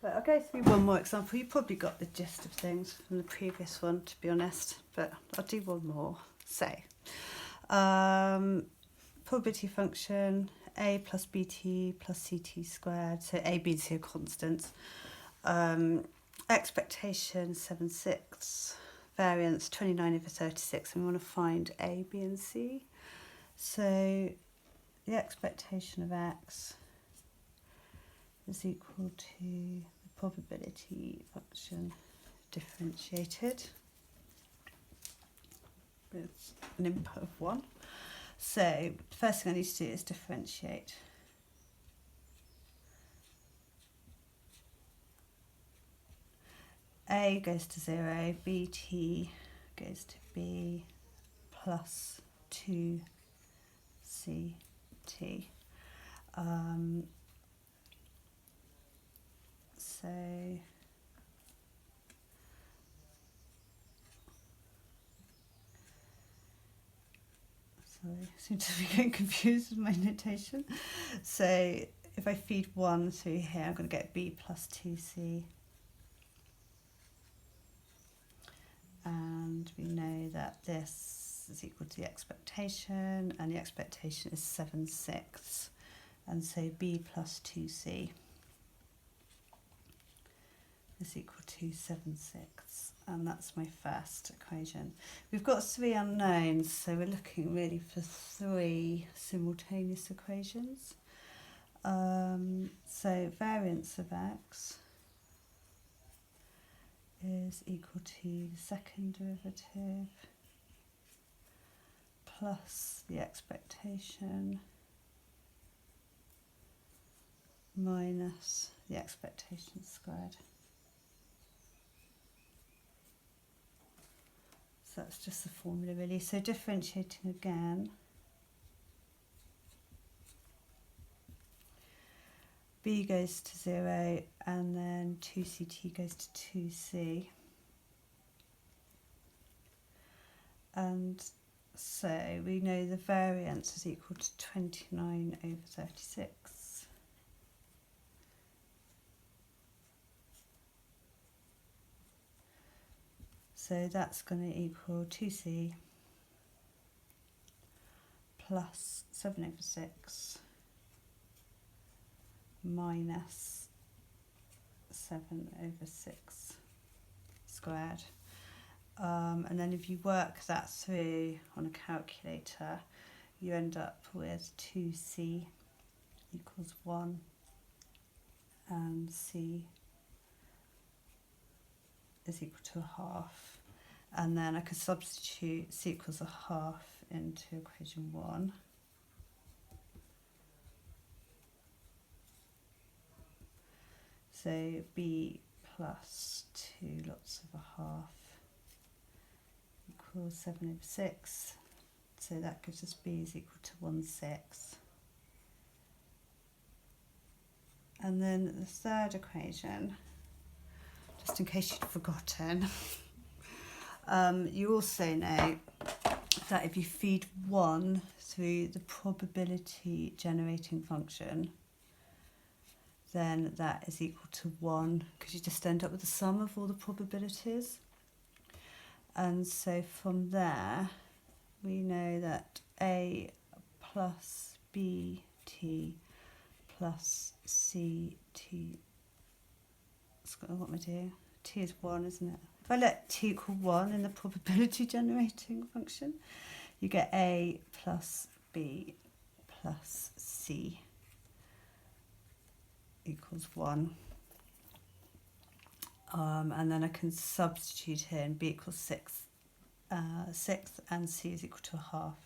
But I'll go through one more example. You probably got the gist of things from the previous one, to be honest, but I'll do one more. So, probability function, a plus bt plus ct squared, so a, b, and c are constants. Expectation 7/6, variance 29/36, and we want to find a, b, and c. So the expectation of x is equal to the probability function differentiated with an input of 1. So the first thing I need to do is differentiate. A goes to 0, bt goes to b plus 2ct. Sorry, I seem to be getting confused with my notation. So if I feed 1 through here, I'm going to get b plus 2c. And we know that this is equal to the expectation, and the expectation is 7/6. And so b plus 2c is equal to 7/6, and that's my first equation. We've got 3 unknowns, so we're looking really for 3 simultaneous equations. So variance of x is equal to the second derivative plus the expectation minus the expectation squared. So that's just the formula really. So differentiating again, b goes to 0 and then 2ct goes to 2c. And so we know the variance is equal to 29/36. So that's going to equal 2c plus 7/6 minus 7/6 squared. And then if you work that through on a calculator, you end up with 2c equals 1 and c is equal to 1/2. And then I could substitute c equals 1/2 into equation 1. So b plus 2 lots of 1/2 equals 7/6. So that gives us b is equal to 1/6. And then the third equation, just in case you'd forgotten, you also know that if you feed 1 through the probability generating function, then that is equal to 1, because you just end up with the sum of all the probabilities. And so from there, we know that a plus bt plus ct, what am I doing? T is 1, isn't it? If I let t equal 1 in the probability generating function, you get a plus b plus c equals 1. And then I can substitute here, and b equals 6, and c is equal to 1/2.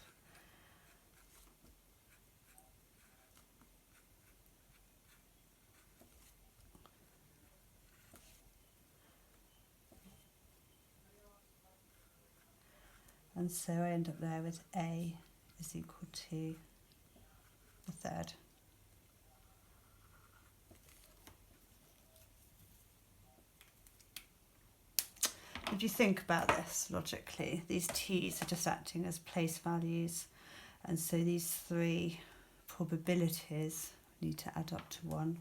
And so I end up there with a is equal to a third. If you think about this logically, these t's are just acting as place values, and so these 3 probabilities need to add up to 1.